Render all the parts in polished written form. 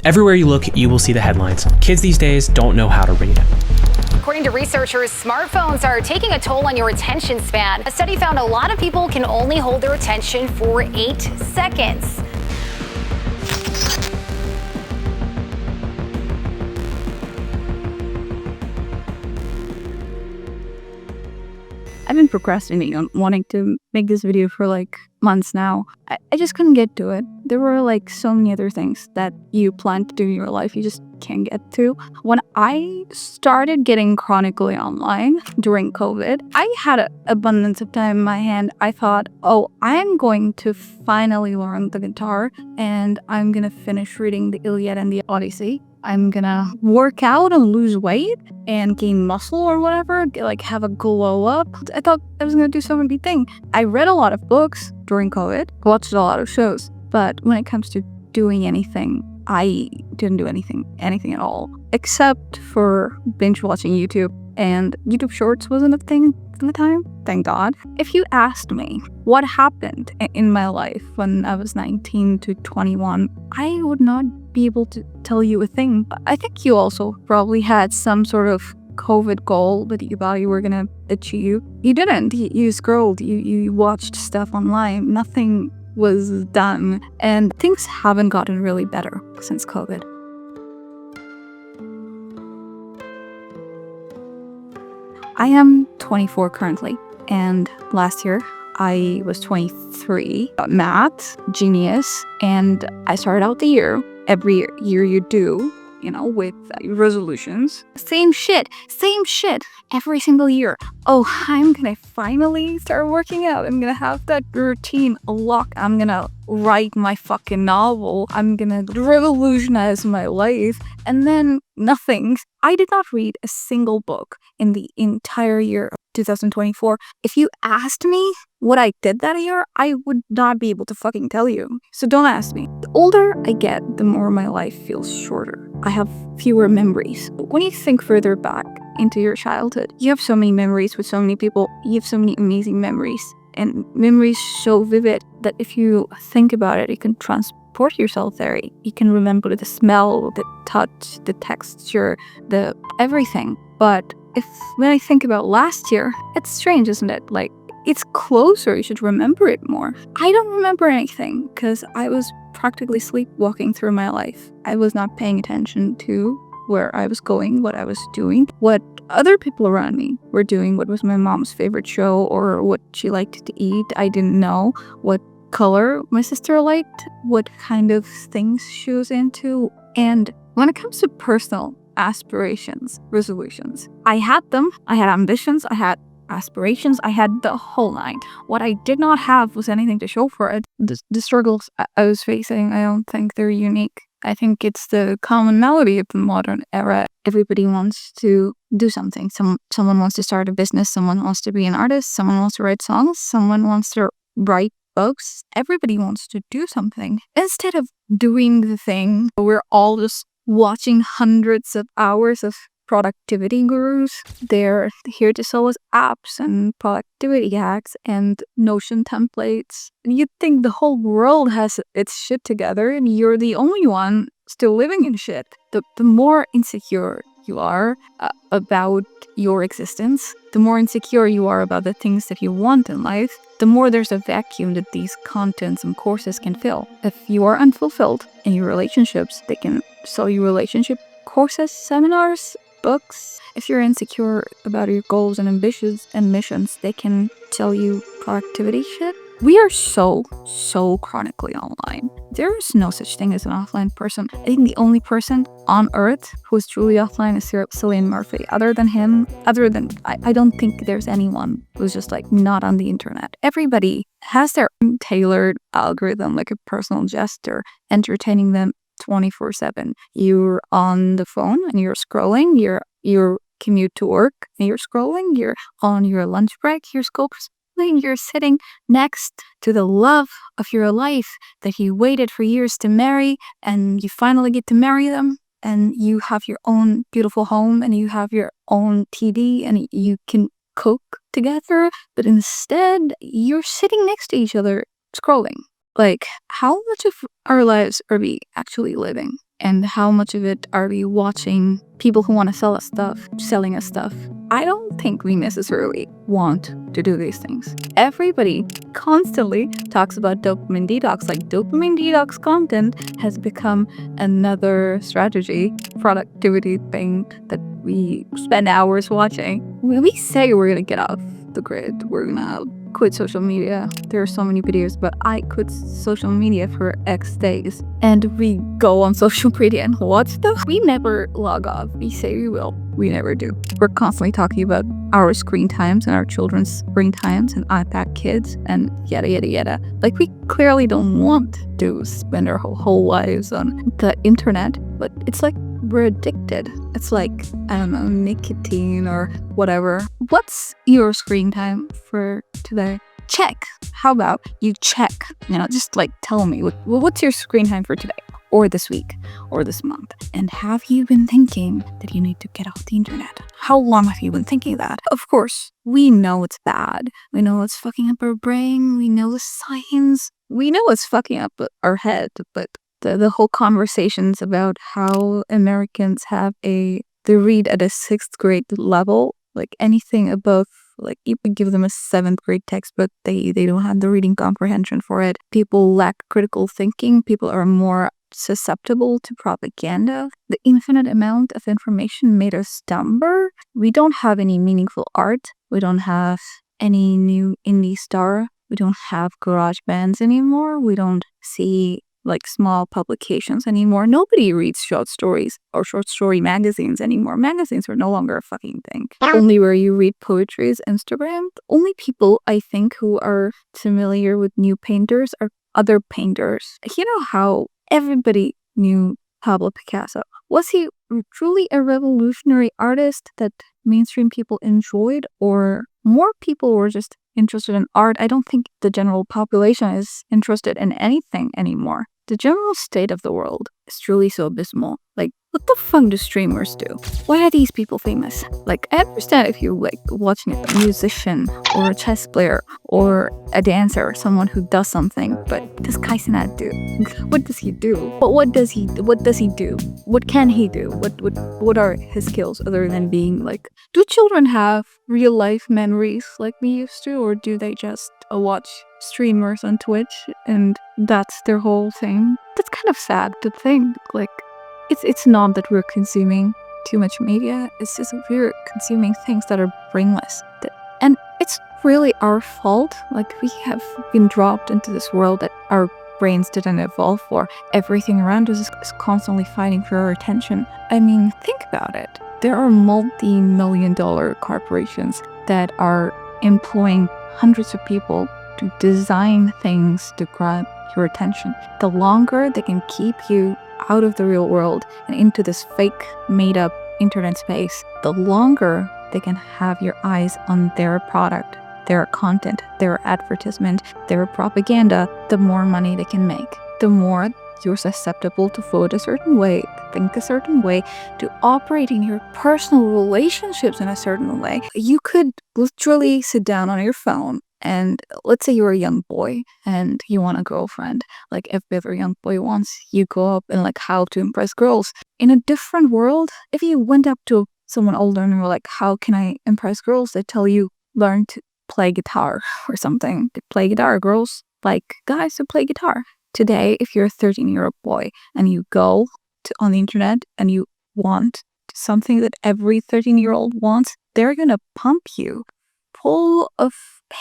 Everywhere you look, you will see the headlines. Kids these days don't know how to read. According to researchers, smartphones are taking a toll on your attention span. A study found a lot of people can only hold their attention for 8 seconds. I've been procrastinating on wanting to make this video for like months now. I just couldn't get to it. There were like so many other things that you plan to do in your life you just can't get to. When I started getting chronically online during COVID, I had an abundance of time in my hand. I thought, oh, I'm going to finally learn the guitar and I'm gonna finish reading the Iliad and the Odyssey. I'm gonna work out and lose weight and gain muscle or whatever, like have a glow up. I thought I was gonna do some big thing. I read a lot of books during COVID, watched a lot of shows, but when it comes to doing anything, I didn't do anything at all, except for binge watching YouTube. And YouTube Shorts wasn't a thing at the time, thank God. If you asked me what happened in my life when I was 19 to 21, I would not be able to tell you a thing. I think you also probably had some sort of COVID goal that you thought you were gonna achieve. You didn't. You scrolled, you watched stuff online. Nothing was done. And things haven't gotten really better since COVID. I am 24 currently, and last year I was 23. Math, genius, and I started out the year. Every year you do, with resolutions. Same shit, every single year. Oh, I'm gonna finally start working out. I'm gonna have that routine locked. I'm gonna write my fucking novel. I'm gonna revolutionize my life. And then nothing. I did not read a single book in the entire year of 2024. If you asked me what I did that year, I would not be able to fucking tell you. So don't ask me. The older I get, the more my life feels shorter. I have fewer memories. When you think further back into your childhood, you have so many memories with so many people. You have so many amazing memories. And memories so vivid that if you think about it, you can transport yourself there. You can remember the smell, the touch, the texture, the everything. But when I think about last year, it's strange, isn't it? Like, it's closer. You should remember it more. I don't remember anything because I was practically sleepwalking through my life. I was not paying attention to where I was going, what I was doing, what other people around me were doing, what was my mom's favorite show or what she liked to eat. I didn't know what color my sister liked, what kind of things she was into. And when it comes to personal aspirations, resolutions, I had them. I had ambitions. I had aspirations. I had the whole nine. What I did not have was anything to show for it. The struggles I was facing, I don't think they're unique. I think it's the common melody of the modern era. Everybody wants to do something. Someone wants to start a business. Someone wants to be an artist. Someone wants to write songs. Someone wants to write books. Everybody wants to do something. Instead of doing the thing, we're all just watching hundreds of hours of productivity gurus. They're here to sell us apps and productivity hacks and Notion templates. You'd think the whole world has its shit together and you're the only one still living in shit. The more insecure you are about your existence, the more insecure you are about the things that you want in life, the more there's a vacuum that these contents and courses can fill. If you are unfulfilled in your relationships, they can sell you relationship courses, seminars, books. If you're insecure about your goals and ambitions and missions, they can tell you productivity shit. We are so chronically online. There is no such thing as an offline person. I think the only person on earth who is truly offline is Cillian Murphy. Other than him, I don't think there's anyone who's just like not on the internet. Everybody has their own tailored algorithm, like a personal jester, entertaining them 24/7. You're on the phone and you're scrolling, you're commute to work and you're scrolling, you're on your lunch break, you're scrolling, you're sitting next to the love of your life that you waited for years to marry, and you finally get to marry them, and you have your own beautiful home and you have your own TV and you can cook together, but instead you're sitting next to each other scrolling. Like, how much of our lives are we actually living? And how much of it are we watching people who want to sell us stuff, selling us stuff? I don't think we necessarily want to do these things. Everybody constantly talks about dopamine detox. Like, dopamine detox content has become another strategy, productivity thing that we spend hours watching. When we say we're gonna get off the grid, we're gonna quit social media. There are so many videos about I quit social media for X days. And we go on social media and watch stuff. We never log off. We say we will. We never do. We're constantly talking about our screen times and our children's screen times and iPad kids and yada yada yada. Like, we clearly don't want to spend our whole lives on the internet, but it's like we're addicted. It's like, I don't know, nicotine or whatever. What's your screen time for today? Check. How about you check? Just like tell me what's your screen time for today or this week or this month? And have you been thinking that you need to get off the internet? How long have you been thinking that? Of course, we know it's bad. We know it's fucking up our brain. We know the science. We know it's fucking up our head, but the whole conversations about how Americans they read at a 6th grade level, like anything above, like you could give them a 7th grade text, but they don't have the reading comprehension for it. People lack critical thinking. People are more susceptible to propaganda. The infinite amount of information made us dumber. We don't have any meaningful art. We don't have any new indie star. We don't have garage bands anymore. We don't see like small publications anymore. Nobody reads short stories or short story magazines anymore. Magazines are no longer a fucking thing. Only where you read poetry is Instagram. The only people I think who are familiar with new painters are other painters. You know how everybody knew Pablo Picasso? Was he truly a revolutionary artist that mainstream people enjoyed, or more people were just interested in art? I don't think the general population is interested in anything anymore. The general state of the world is truly so abysmal. Like, what the fuck do streamers do? Why are these people famous? Like, I understand if you're like watching a musician or a chess player or a dancer or someone who does something, but what does Kaisenat do? What does he do? What does he do? What can he do? What are his skills other than being like, do children have real life memories like we used to, or do they just watch streamers on Twitch and that's their whole thing? That's kind of sad to think. Like, it's not that we're consuming too much media, it's just that we're consuming things that are brainless. And it's really our fault. Like, we have been dropped into this world that our brains didn't evolve for. Everything around us is constantly fighting for our attention. I mean, think about it. There are multi-million-dollar corporations that are employing hundreds of people to design things to grab your attention. The longer they can keep you out of the real world and into this fake, made-up internet space, the longer they can have your eyes on their product, their content, their advertisement, their propaganda, the more money they can make. The more you're susceptible to vote a certain way, to think a certain way, to operate in your personal relationships in a certain way. You could literally sit down on your phone and let's say you're a young boy and you want a girlfriend, like every other young boy wants. You go up and like how to impress girls. In a different world, if you went up to someone older and were like, how can I impress girls? They tell you, learn to play guitar or something. They play guitar. Girls like guys who play guitar. Today, if you're a 13-year-old boy and you go on the internet and you want something that every 13-year-old wants, they're gonna pump you full of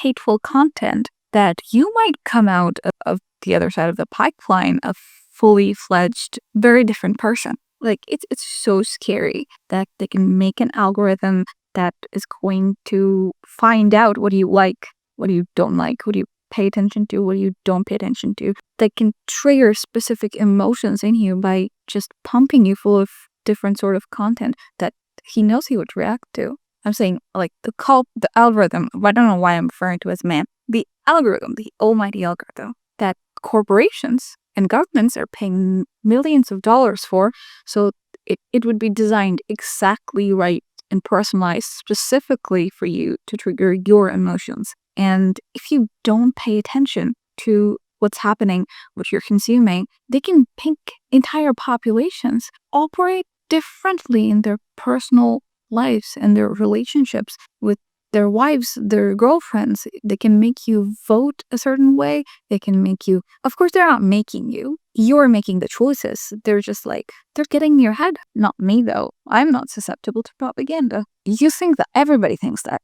hateful content that you might come out of the other side of the pipeline a fully fledged, very different person. Like, it's so scary that they can make an algorithm that is going to find out what you like, what you don't like, what you pay attention to, what you don't pay attention to. They can trigger specific emotions in you by just pumping you full of different sort of content that he knows he would react to. I'm saying, like, the algorithm, I don't know why I'm referring to as man, the algorithm, the almighty algorithm that corporations and governments are paying millions of dollars for, so it would be designed exactly right and personalized specifically for you to trigger your emotions. And if you don't pay attention to what's happening, what you're consuming, they can pick entire populations operate differently in their personal lives and their relationships with their wives, their girlfriends. They can make you vote a certain way. They can make you, of course, they're not making you. You're making the choices. They're just like, they're getting in your head. Not me, though. I'm not susceptible to propaganda. You think that everybody thinks that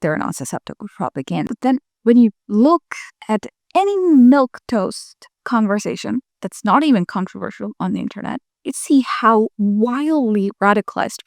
they're not susceptible to propaganda. But then when you look at any milquetoast conversation that's not even controversial on the internet, you see how wildly radicalized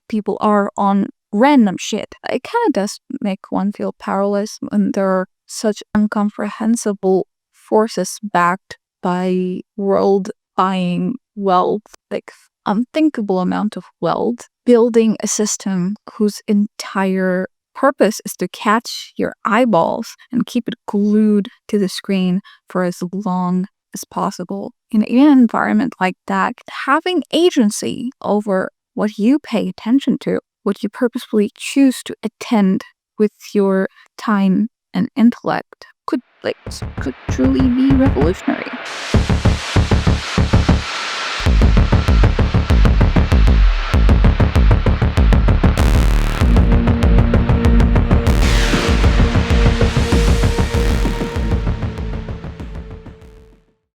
people are on random shit. It kind of does make one feel powerless when there are such incomprehensible forces backed by world-buying wealth, like unthinkable amount of wealth, building a system whose entire purpose is to catch your eyeballs and keep it glued to the screen for as long as possible. In an environment like that, having agency over what you pay attention to, what you purposefully choose to attend with your time and intellect, could truly be revolutionary.